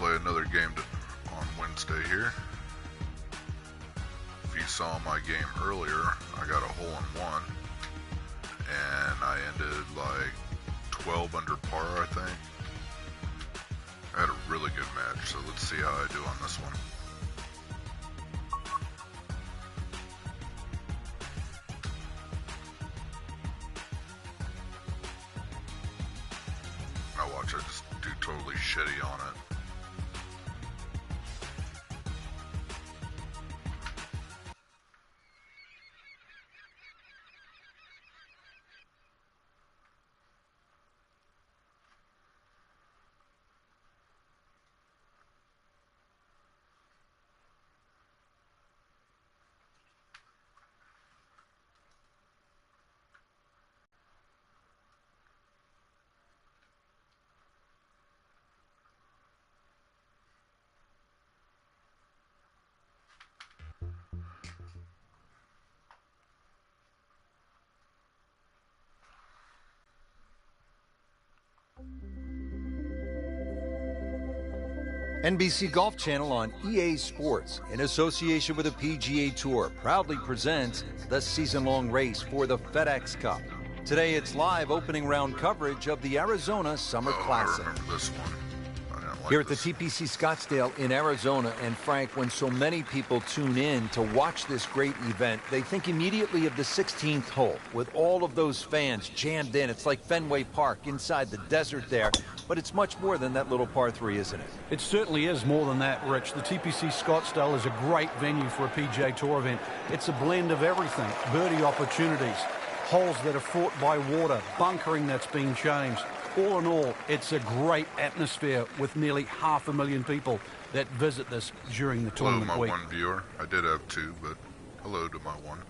play another game on Wednesday here. If you saw my game earlier, I got a hole-in-one, and I ended like 12 under par, I think. I had a really good match, so let's see how I do on this one. Now watch, I just do totally shitty on it. NBC Golf Channel on EA Sports, in association with the PGA Tour, proudly presents the season-long race for the FedEx Cup. Today, it's live opening round coverage of the Arizona Summer Classic. I remember this one. I didn't like Here at the this. TPC Scottsdale in Arizona, and Frank, when so many people tune in to watch this great event, they think immediately of the 16th hole, with all of those fans jammed in. It's like Fenway Park inside the desert there, but it's much more than that little par 3, isn't it? It certainly is more than that, Rich. The TPC Scottsdale is a great venue for a PGA Tour event. It's a blend of everything: birdie opportunities, holes that are fought by water, bunkering that's been changed. All in all, it's a great atmosphere with nearly 500,000 people that visit this during the Hello, tournament my week. one viewer. I did have two, but hello to my one.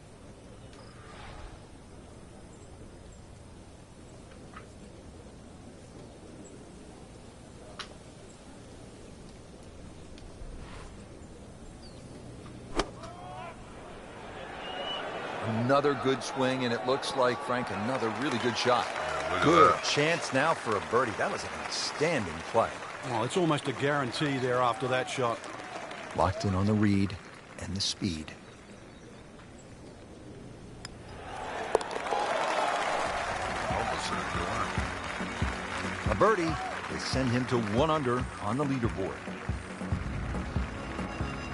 Another good swing, and it looks like, Frank, another really good shot. Yeah, look at Good that. chance now for a birdie. That was an outstanding play. Well, it's almost a guarantee there after that shot. Locked in on the read and the speed. Almost hit it going. A birdie will send him to 1 under on the leaderboard.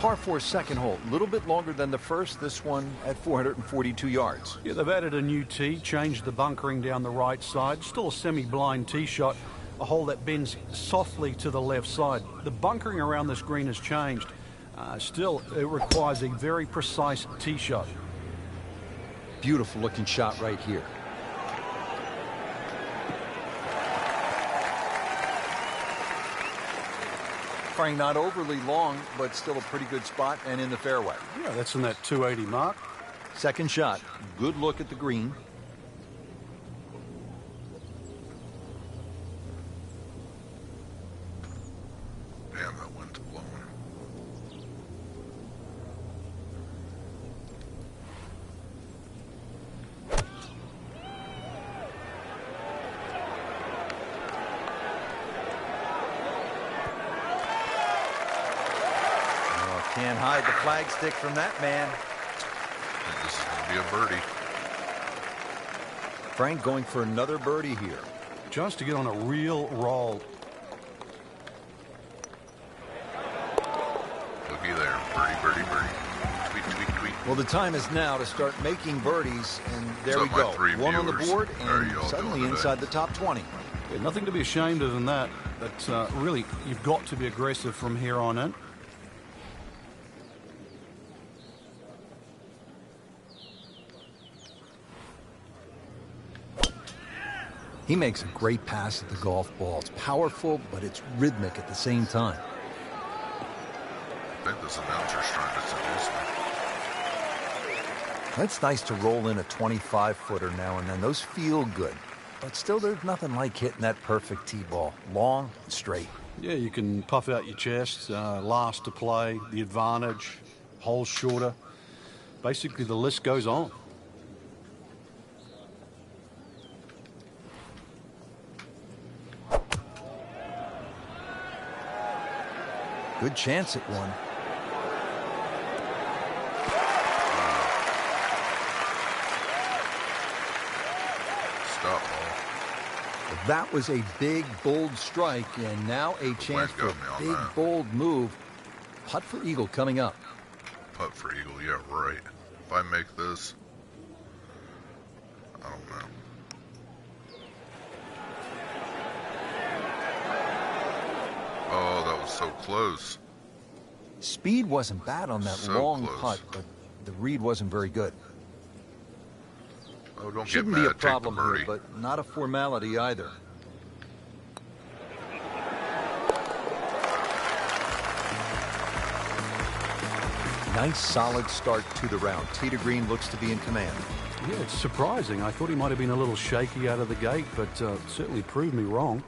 Par 4 second hole, a little bit longer than the first, this one at 442 yards. Yeah, they've added a new tee, changed the bunkering down the right side. Still a semi-blind tee shot, a hole that bends softly to the left side. The bunkering around this green has changed. Still, it requires a very precise tee shot. Beautiful looking shot right here. Frank, not overly long, but still a pretty good spot and in the fairway. Yeah, that's in that 280 mark. Second shot, good look at the green. Damn, that wind's blowing. Oh, can't hide the flagstick from that man. I think this is going to be a birdie. Frank going for another birdie here. Just to get on a real roll. Looky there. Birdie, birdie, birdie. Tweet, tweet, tweet. Well, the time is now to start making birdies, and there we What's up, go. my three One on the viewers? board, How are and y'all suddenly doing today? inside the top 20. Yeah, nothing to be ashamed of in that. But really, you've got to be aggressive from here on in. He makes a great pass at the golf ball. It's powerful, but it's rhythmic at the same time. I think this announcer's trying to seduce me. It's nice to roll in a 25-footer now and then. Those feel good. But still, there's nothing like hitting that perfect tee ball. Long and straight. Yeah, you can puff out your chest, last to play, the advantage, holes shorter. Basically, the list goes on. Good chance at one. Stop ball. That was a big, bold strike, and now a chance for a big, bold move. Putt for eagle coming up. Putt for eagle, yeah, right. If I make this, I don't know. Oh, that was so close. Speed wasn't bad on that long putt, but the read wasn't very good. Oh, don't Shouldn't get mad. be a problem Take the birdie. here, but not a formality either. Nice solid start to the round. Tee to green looks to be in command. Yeah, it's surprising. I thought he might have been a little shaky out of the gate, but certainly proved me wrong.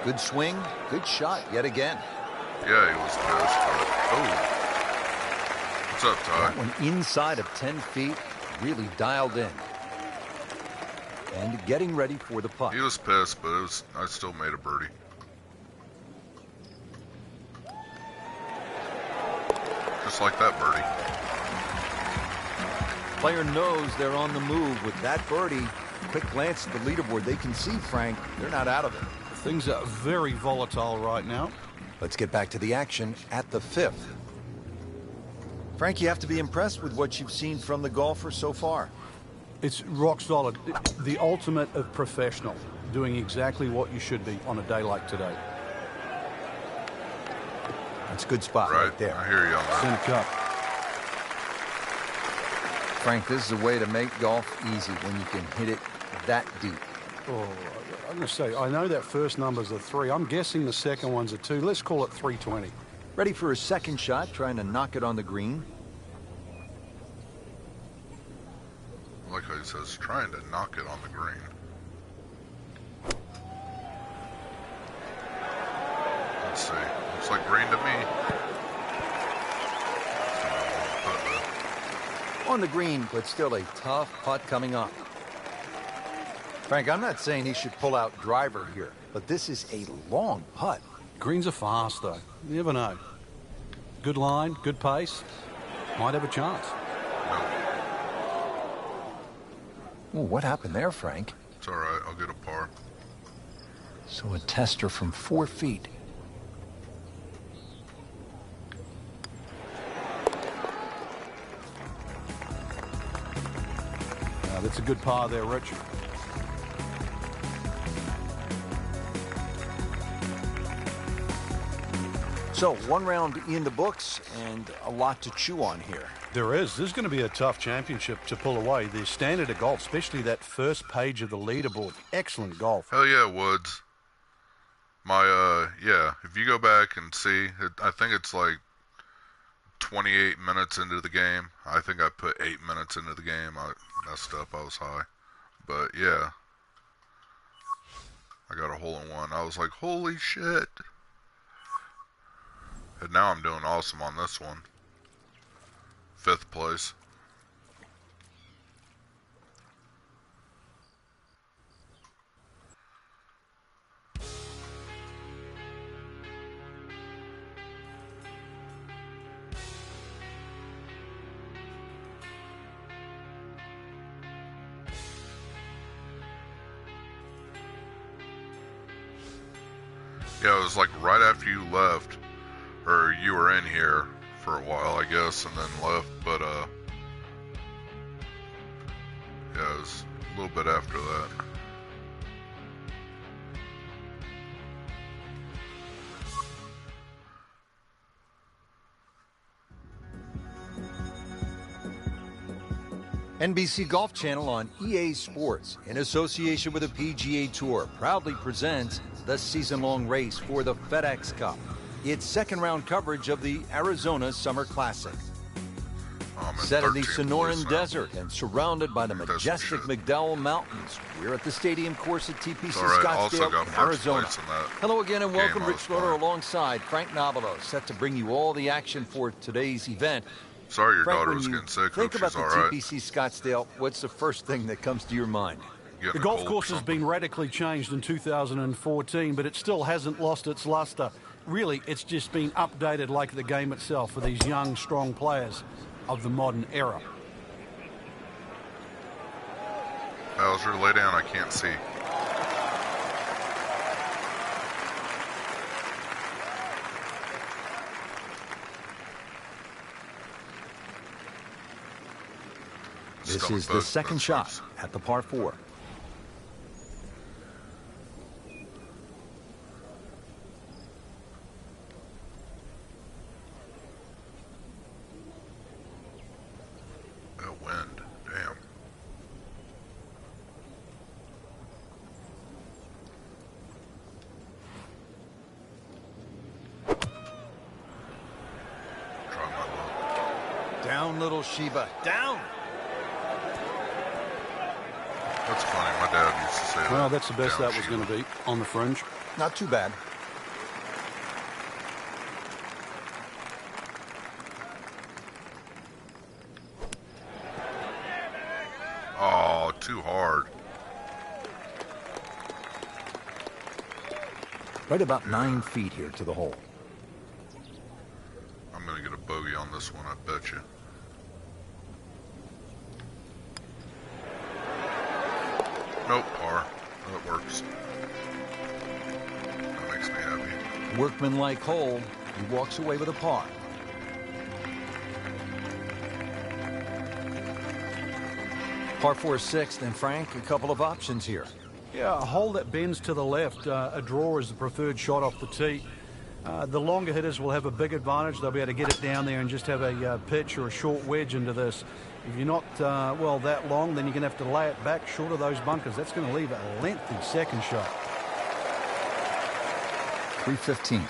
Good swing, good shot yet again. Yeah, he was pissed, but oh. What's up, Ty? That one inside of 10 feet, really dialed in. And getting ready for the putt. He was pissed, but I still made a birdie. Just like that birdie. Player knows they're on the move with that birdie. Quick glance at the leaderboard. They can see, Frank, they're not out of it. Things are very volatile right now. Let's get back to the action at the 5th. Frank, you have to be impressed with what you've seen from the golfer so far. It's rock solid. The ultimate of professional. Doing exactly what you should be on a day like today. That's a good spot right there. I hear you on that. Center cup. Frank, this is a way to make golf easy when you can hit it that deep. Oh, I'm going to say, I know that first number's a 3. I'm guessing the second one's a 2. Let's call it 320. Ready for a second shot, trying to knock it on the green. I like how he says, trying to knock it on the green. Let's see. Looks like green to me. On the green, but still a tough putt coming up. Frank, I'm not saying he should pull out driver here, but this is a long putt. Greens are fast, though. You never know. Good line, good pace. Might have a chance. Well, what happened there, Frank? It's all right. I'll get a par. So a tester from 4 feet. That's a good par there, Rich. So, one round in the books and a lot to chew on here. There is. This is going to be a tough championship to pull away. The standard of golf, especially that first page of the leaderboard. Excellent golf. Hell yeah, Woods. Yeah, if you go back and see, I think it's like 28 minutes into the game. I think I put 8 minutes into the game. I messed up. I was high. But yeah. I got a hole in one. I was like, holy shit. And now I'm doing awesome on this one. 5th place. Yeah, it was like right after you left, or you were in here for a while, I guess, and then left, but, yeah, it was a little bit after that. NBC Golf Channel on EA Sports, in association with the PGA Tour, proudly presents the season-long race for the FedEx Cup. It's second-round coverage of the Arizona Summer Classic. Oh, man, Set in the 13 Sonoran boys now. Desert and surrounded by the That's some majestic shit. McDowell Mountains, we're at the stadium course at TPC All right, also Scottsdale got in first Arizona. place in that Hello again and welcome, game I Rich was Schroeder, playing. alongside Frank Nobilo, set to bring you all the action for today's event. Sorry your Frank, daughter when was you getting sick. think Hope about she's the all right. TPC Scottsdale, what's the first thing that comes to your mind? Getting The a golf cold course or has been radically changed in 2014, but it still hasn't lost its luster. Really, it's just been updated like the game itself for these young, strong players of the modern era. Bowser, lay down. I can't see. This Stomach is the bug, second that's shot nice. at the par 4. That wind, damn. Try my luck. Down, little Sheba, down! That's funny. My dad used to say that. Well, that's the best Down that was Shiva. going to be on the fringe. Not too bad. Oh, too hard. Right about 9 feet here to the hole. I'm gonna get a bogey on this one, I bet you. Nope, par. That works. That makes me happy. Workman-like hole. He walks away with a par. Par 4 sixth, and Frank, a couple of options here. Yeah, a hole that bends to the left. A draw is the preferred shot off the tee. The longer hitters will have a big advantage. They'll be able to get it down there and just have a pitch or a short wedge into this. If you're not, well, that long, then you're going to have to lay it back short of those bunkers. That's going to leave a lengthy second shot. 315.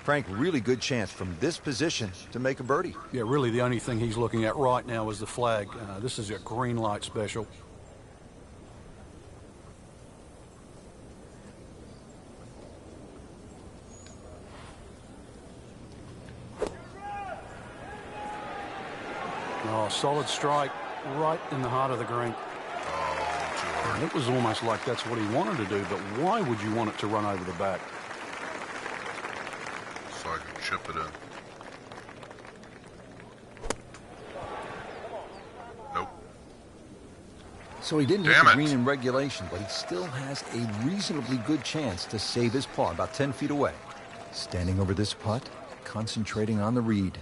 Frank, really good chance from this position to make a birdie. Yeah, really the only thing he's looking at right now is the flag. This is a green light special. Oh, solid strike right in the heart of the green. Oh, too hard. And it was almost like that's what he wanted to do, but why would you want it to run over the back? So I can chip it in. Nope. So he didn't hit Damn the it. green in regulation, but he still has a reasonably good chance to save his par about 10 feet away. Standing over this putt, concentrating on the read.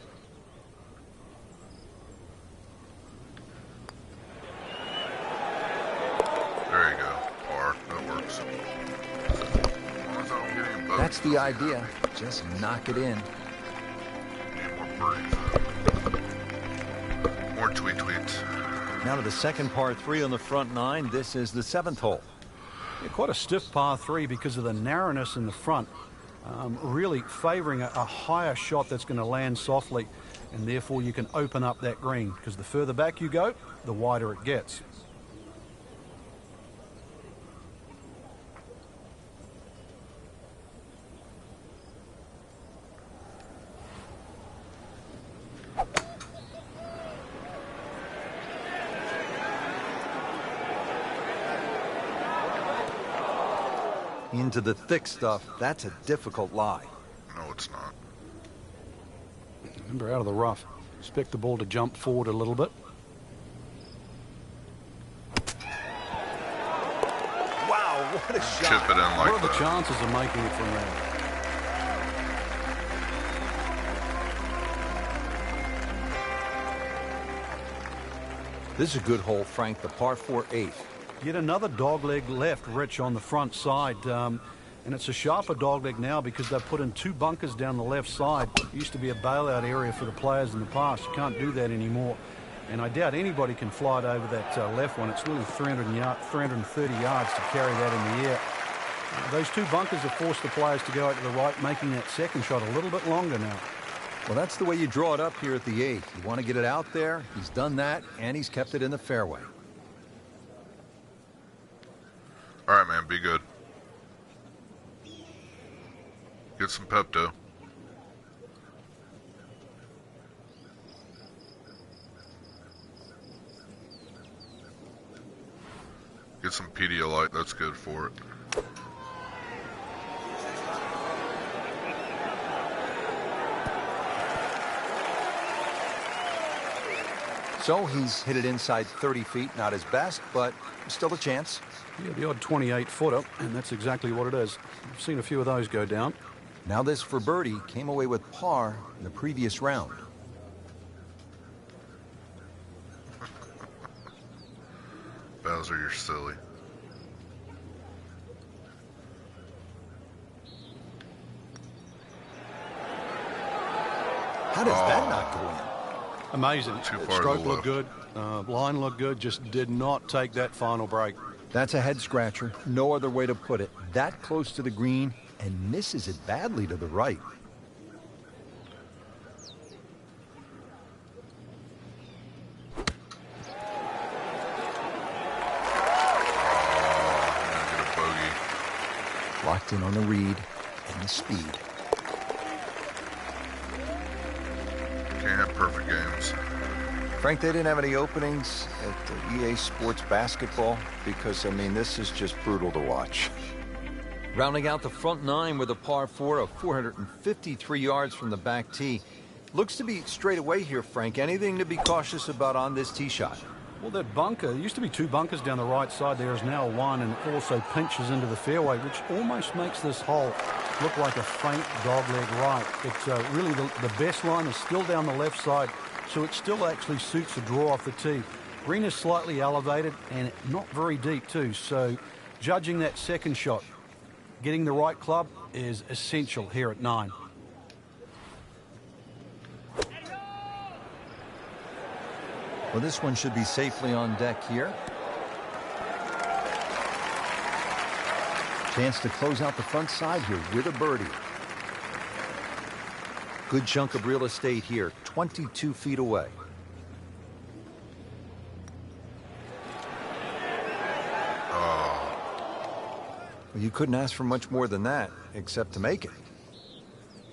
There you go. Par. That works. As long as I don't get any bogeys, That's the I'll be idea. happy. Just knock it in. Need more birdies. More tweets. Now to the second par 3 on the front 9. This is the 7th hole. Yeah, quite a stiff par 3 because of the narrowness in the front. Really favoring a higher shot that's going to land softly, and therefore you can open up that green because the further back you go, the wider it gets. Into the thick stuff. That's a difficult lie. No, it's not. Remember, out of the rough. Expect the ball to jump forward a little bit. Wow, what a Chip shot. it in like What are the that. chances of making it from there? This is a good hole, Frank, the par 4 8th. Yet another dogleg left, Rich, on the front side. And it's a sharper dogleg now because they've put in 2 bunkers down the left side. It used to be a bailout area for the players in the past. You can't do that anymore. And I doubt anybody can fly it over that left one. It's really 330 yards to carry that in the air. Those two bunkers have forced the players to go out to the right, making that second shot a little bit longer now. Well, that's the way you draw it up here at the 8th. You want to get it out there. He's done that, and he's kept it in the fairway. All right, man, be good. Get some Pepto. Get some Pedialyte, that's good for it. So he's hit it inside 30 feet, not his best, but still a chance. Yeah, the odd 28-footer, and that's exactly what it is. I've seen a few of those go down. Now this for birdie came away with par in the previous round. Bowser, you're silly. How does that not go in? Amazing. Too far to Stroke the looked good. Line looked good. Just did not take that final break. That's a head scratcher. No other way to put it. That close to the green and misses it badly to the right. Get a bogey. Locked in on the read and the speed. Can't have perfect games. Frank, they didn't have any openings at EA Sports Basketball because, I mean, this is just brutal to watch. Rounding out the front 9 with a par 4 of 453 yards from the back tee. Looks to be straight away here, Frank. Anything to be cautious about on this tee shot? Well, that bunker, there used to be two bunkers down the right side. There is now one, and it also pinches into the fairway, which almost makes this hole look like a faint dogleg right. It's really the best line is still down the left side, so it still actually suits a draw off the tee. Green is slightly elevated and not very deep too, so judging that second shot, getting the right club is essential here at 9. Well, this one should be safely on deck here. Chance to close out the front side here with a birdie. Good chunk of real estate here, 22 feet away. Well, you couldn't ask for much more than that, except to make it.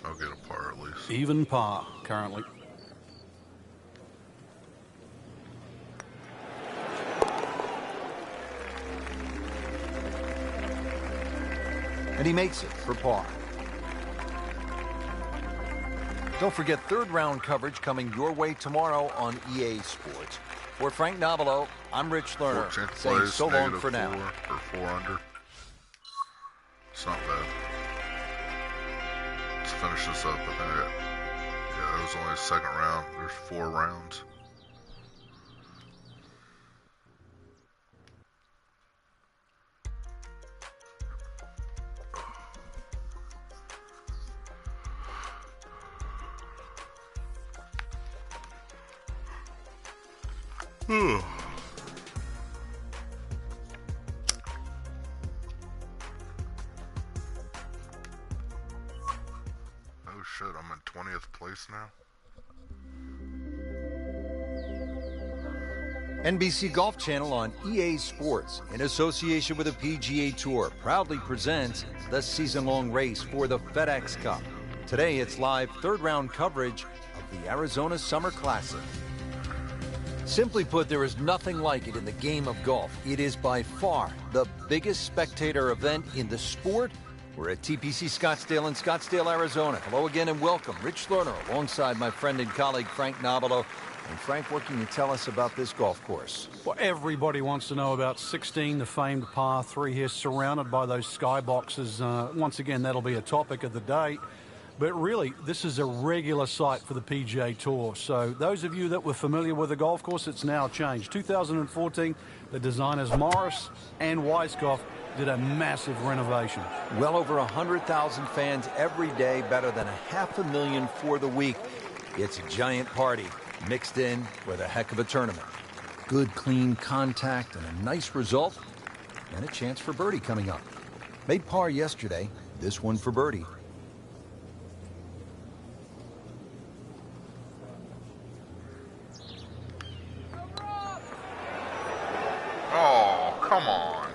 I'll get a par at least. Even par currently. And he makes it for par. Don't forget third round coverage coming your way tomorrow on EA Sports. For Frank Nobilo, I'm Rich Lerner, 14th saying place, so long for -4 now. or 4 under. It's not bad. Let's finish this up. I think that was only the second round. There's 4 rounds. Oh shit, I'm in 20th place now. NBC Golf Channel on EA Sports, in association with the PGA Tour, proudly presents the season-long race for the FedEx Cup. Today, it's live third-round coverage of the Arizona Summer Classic. Simply put, there is nothing like it in the game of golf. It is by far the biggest spectator event in the sport. We're at TPC Scottsdale in Scottsdale, Arizona. Hello again and welcome. Rich Lerner alongside my friend and colleague Frank Nobilo. And Frank, what can you tell us about this golf course? Well, everybody wants to know about 16, the famed par 3 here, surrounded by those skyboxes. Once again, that'll be a topic of the day. But really, this is a regular sight for the PGA Tour. So those of you that were familiar with the golf course, it's now changed. 2014, the designers Morris and Weiskopf did a massive renovation. Well over 100,000 fans every day, better than 500,000 for the week. It's a giant party mixed in with a heck of a tournament. Good, clean contact and a nice result, and a chance for birdie coming up. Made par yesterday, this one for birdie. Oh, come on.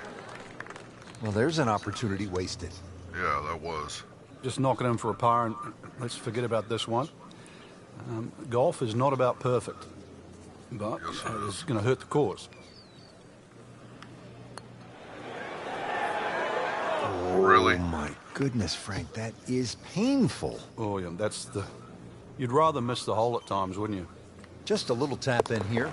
Well, there's an opportunity wasted. Yeah, that was. Just knocking him for a par, and let's forget about this one. Golf is not about perfect, but Yes, it is. it's going to hurt the cause. Really? Oh, my goodness, Frank, that is painful. Oh, yeah, you'd rather miss the hole at times, wouldn't you? Just a little tap in here.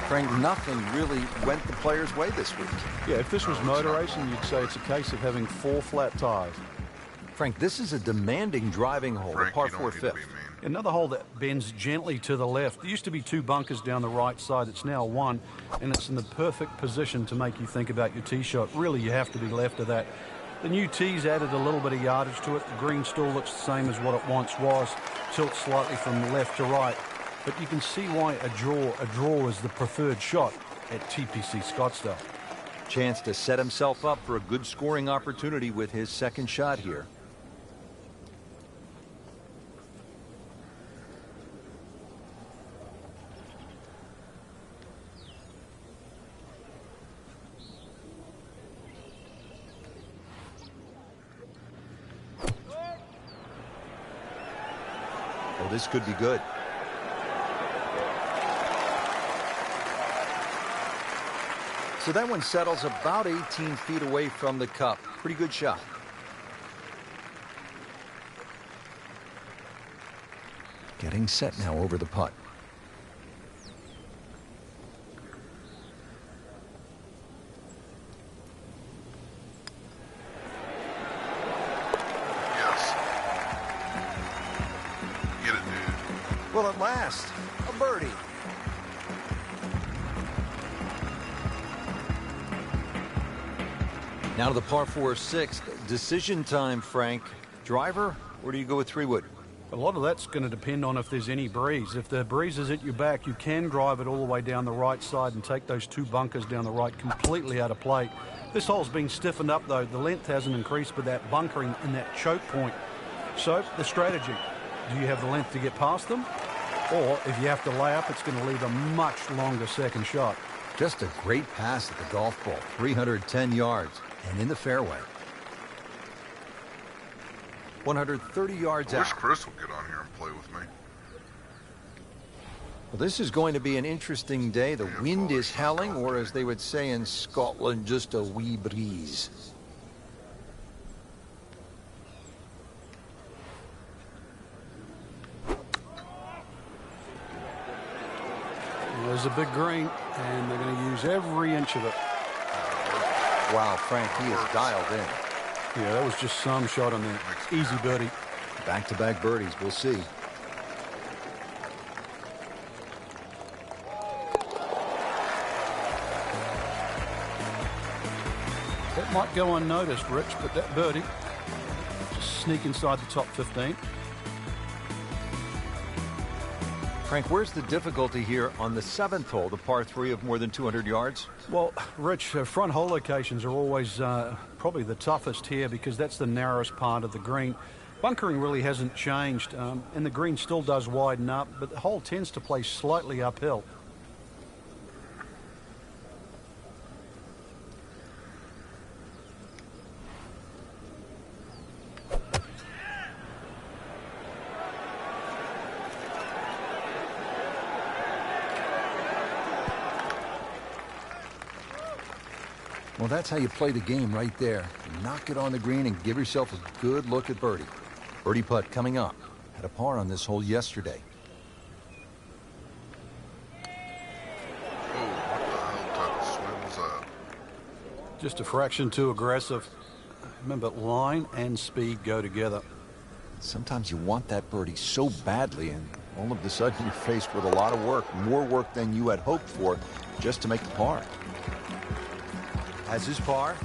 Frank, nothing really went the player's way this week. Yeah, if this was motor racing, you'd say it's a case of having 4 flat tires. Frank, this is a demanding driving hole, Frank, the par you don't 4 need to fifth. be mean. Another hole that bends gently to the left. There used to be 2 bunkers down the right side. It's now 1, and it's in the perfect position to make you think about your tee shot. Really, you have to be left of that. The new tee's added a little bit of yardage to it. The green still looks the same as what it once was. Tilts slightly from left to right. But you can see why a draw is the preferred shot at TPC Scottsdale. Chance to set himself up for a good scoring opportunity with his second shot here. Oh, this could be good. So that one settles about 18 feet away from the cup. Pretty good shot. Getting set now over the putt. Yes. Get it, dude. Well, at last, a birdie. Now to the par 4 6th. Decision time, Frank. Driver, or do you go with 3-wood? A lot of that's going to depend on if there's any breeze. If the breeze is at your back, you can drive it all the way down the right side and take those 2 bunkers down the right completely out of play. This hole's been stiffened up, though. The length hasn't increased, but that bunkering in that choke point. So, the strategy. Do you have the length to get past them? Or, if you have to lay up, it's going to leave a much longer second shot. Just a great pass at the golf ball. 310 yards and in the fairway. 130 yards I wish out. Chris would get on here and play with me. Well, this is going to be an interesting day. The wind is howling, or as they would say in Scotland, just a wee breeze. There's a big green, and they're going to use every inch of it. Wow, Frank, he is dialed in. Yeah, that was just some shot on there. Easy birdie. Back-to-back birdies, we'll see. That might go unnoticed, Rich, but that birdie just sneak inside the top 15. Frank, where's the difficulty here on the 7th hole, the par 3 of more than 200 yards? Well, Rich, front hole locations are always probably the toughest here because that's the narrowest part of the green. Bunkering really hasn't changed, and the green still does widen up, but the hole tends to play slightly uphill. Well, that's how you play the game right there. Knock it on the green and give yourself a good look at birdie. Birdie putt coming up. Had a par on this hole yesterday. Oh, what the hell type of swing was that? Just a fraction too aggressive. Remember, line and speed go together. Sometimes you want that birdie so badly, and all of a sudden you're faced with a lot of work, more work than you had hoped for, just to make the par. Has his par.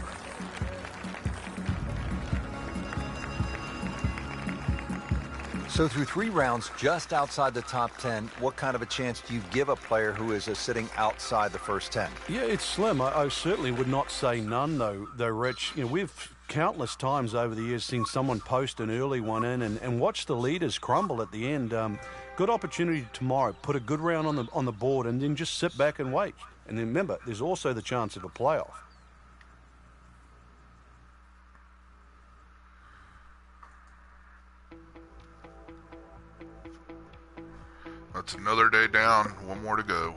So through 3 rounds, just outside the top 10, what kind of a chance do you give a player who is sitting outside the first 10? Yeah, it's slim. I certainly would not say none, though, Rich. You know, we've countless times over the years seen someone post an early one in and watch the leaders crumble at the end. Good opportunity tomorrow. Put a good round on the board and then just sit back and wait. And then remember, there's also the chance of a playoff. That's another day down. One more to go.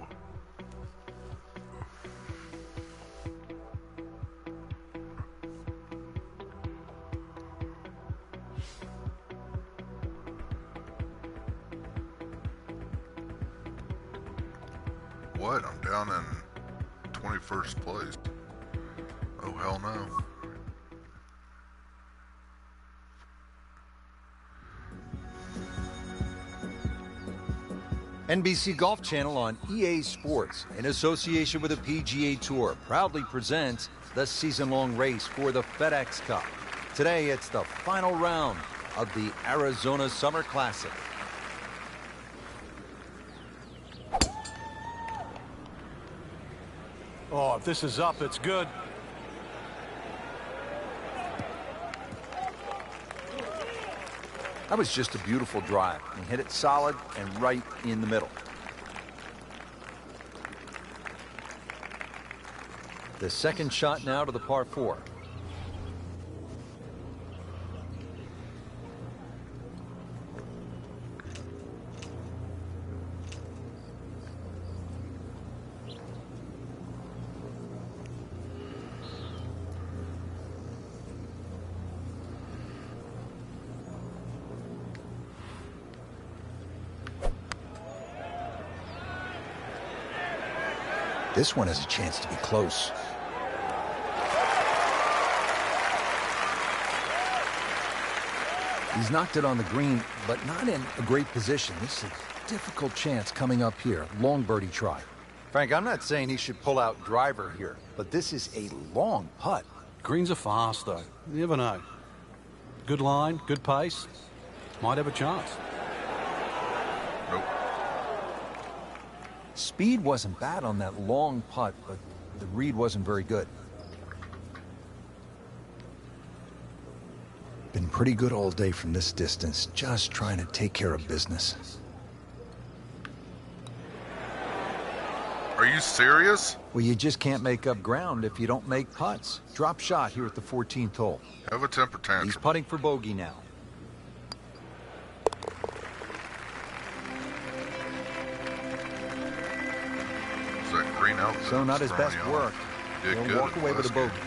What? I'm down in 21st place. Oh, hell no. NBC Golf Channel on EA Sports, in association with the PGA Tour, proudly presents the season-long race for the FedEx Cup. Today, it's the final round of the Arizona Summer Classic. Oh, if this is up, it's good. That was just a beautiful drive. He hit it solid and right in the middle. The second shot now to the par 4. This one has a chance to be close. He's knocked it on the green, but not in a great position. This is a difficult chance coming up here. Long birdie try. Frank, I'm not saying he should pull out driver here, but this is a long putt. Greens are fast, though. You never know. Good line, good pace. Might have a chance. Nope. Speed wasn't bad on that long putt, but the read wasn't very good. Been pretty good all day from this distance, just trying to take care of business. Are you serious? Well, you just can't make up ground if you don't make putts. Drop shot here at the 14th hole. Have a temper tantrum. He's putting for bogey now. Is that green outfit? So not his best work. Did He'll good walk away with a last game. bogey.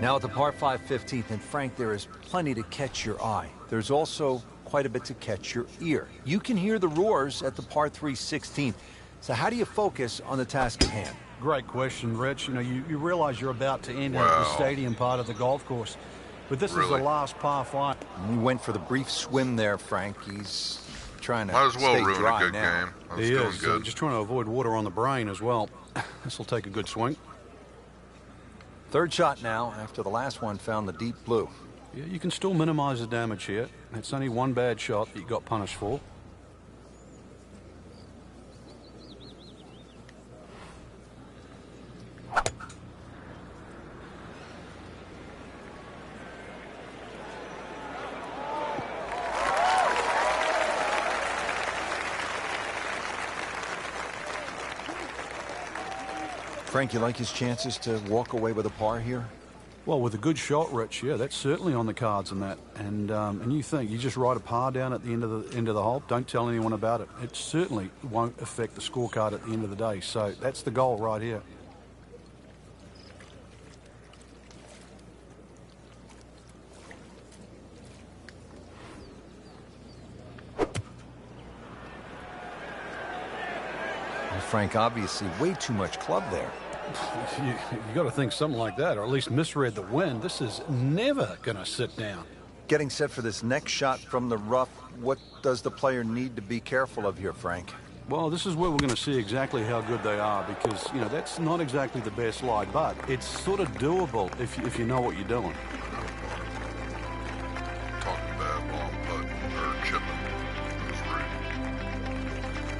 Now at the par 5 15th, and Frank, there is plenty to catch your eye. There's also quite a bit to catch your ear. You can hear the roars at the par 3 16th. So how do you focus on the task at hand? Great question, Rich. You know, you realize you're about to enter the Wow. stadium part of the golf course. But this is Really? the last par 5. We went for the brief swim there, Frank. He's trying to Might as well stay ruin dry a good now. game. I was He doing is. good. Just trying to avoid water on the brain as well. This will take a good swing. Third shot now after the last one found the deep blue. Yeah, you can still minimize the damage here. It's only one bad shot that you got punished for. Frank, you like his chances to walk away with a par here? Well, with a good shot, Rich, yeah, that's certainly on the cards in that. And you think you just write a par down at the end of the hole. Don't tell anyone about it. It certainly won't affect the scorecard at the end of the day. So that's the goal right here. Well, Frank, obviously way too much club there. You got to think something like that, or at least misread the wind. This is never going to sit down. Getting set for this next shot from the rough, what does the player need to be careful of here, Frank? Well, this is where we're going to see exactly how good they are because, you know, that's not exactly the best lie, but it's sort of doable if you know what you're doing. Talking bad.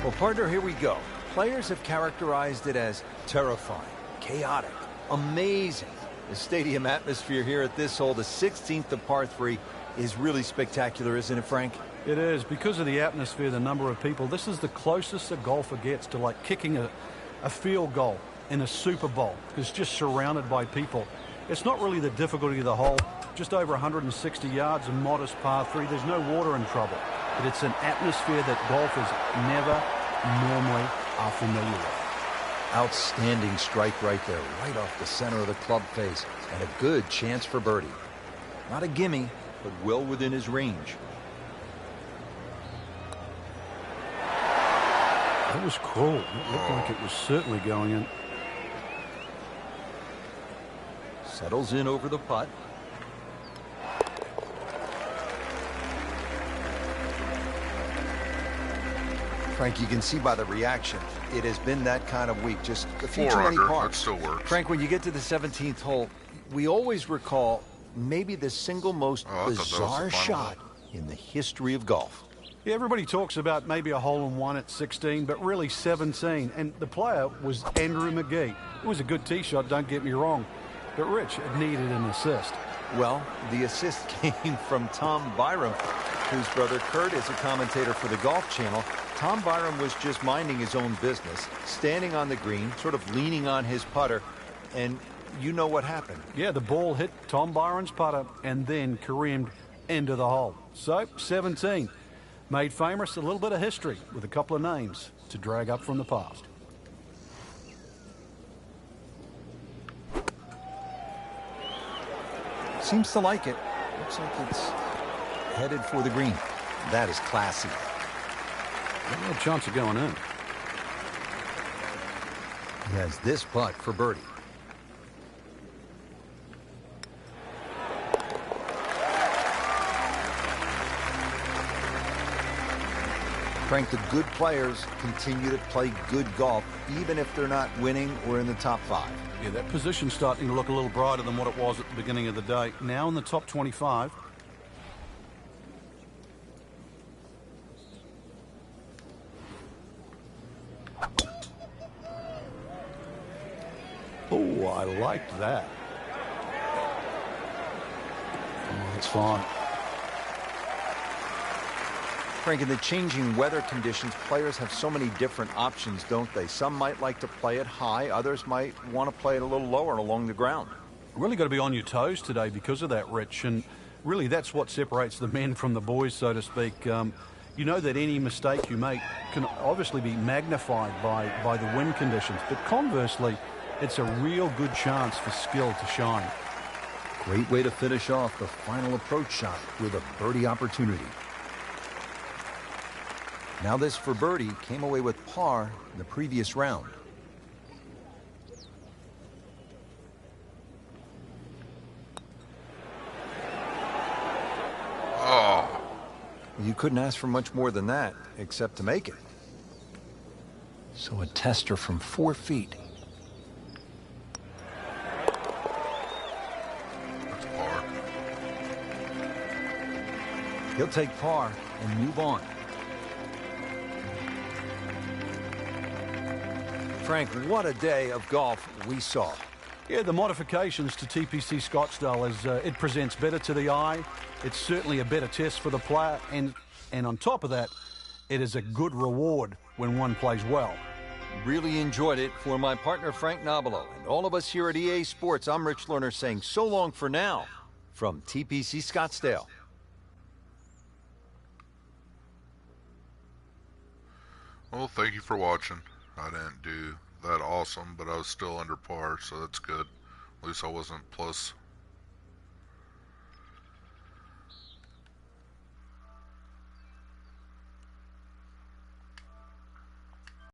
Well, partner, here we go. Players have characterized it as terrifying, chaotic, amazing. The stadium atmosphere here at this hole, the 16th of par 3, is really spectacular, isn't it, Frank? It is. Because of the atmosphere, the number of people, this is the closest a golfer gets to like kicking a field goal in a Super Bowl. It's just surrounded by people. It's not really the difficulty of the hole. Just over 160 yards, a modest par 3. There's no water in trouble. But it's an atmosphere that golfers never normally are familiar with. Outstanding strike right there, right off the center of the club face, and a good chance for birdie. Not a gimme, but well within his range. That was cruel. It looked like it was certainly going in. Settles in over the putt. Frank, you can see by the reaction, it has been that kind of week. Just a few too many 4 under, pars. that still works. Frank, when you get to the 17th hole, we always recall maybe the single most bizarre shot in the history of golf. Yeah, everybody talks about maybe a hole-in-one at 16, but really 17. And the player was Andrew Magee. It was a good tee shot, don't get me wrong. But Rich, it needed an assist. Well, the assist came from Tom Byram, whose brother Kurt is a commentator for the Golf Channel. Tom Byram was just minding his own business, standing on the green, sort of leaning on his putter, and you know what happened. Yeah, the ball hit Tom Byram's putter and then careened into the hole. So, 17. Made famous, a little bit of history with a couple of names to drag up from the past. Seems to like it. Looks like it's headed for the green. That is classy. No chance of going in. He has this putt for birdie. Frank, the good players continue to play good golf, even if they're not winning or in the top 5. Yeah, that position's starting to look a little brighter than what it was at the beginning of the day. Now in the top 25. Oh, I liked that. Oh, it's fine. Frank, in the changing weather conditions, players have so many different options, don't they? Some might like to play it high. Others might want to play it a little lower along the ground. Really got to be on your toes today because of that, Rich. And really, that's what separates the men from the boys, so to speak. You know that any mistake you make can obviously be magnified by the wind conditions. But conversely, it's a real good chance for skill to shine. Great way to finish off the final approach shot with a birdie opportunity. Now this for birdie came away with par in the previous round. Oh. You couldn't ask for much more than that, except to make it. So a tester from 4 feet. That's par. He'll take par and move on. Frank, what a day of golf we saw. Yeah, the modifications to TPC Scottsdale is it presents better to the eye. It's certainly a better test for the player, and on top of that, it is a good reward when one plays well. Really enjoyed it. For my partner Frank Nobilo and all of us here at EA Sports, I'm Rich Lerner saying so long for now from TPC Scottsdale. Well, thank you for watching. I didn't do that awesome, but I was still under par, so that's good. At least I wasn't plus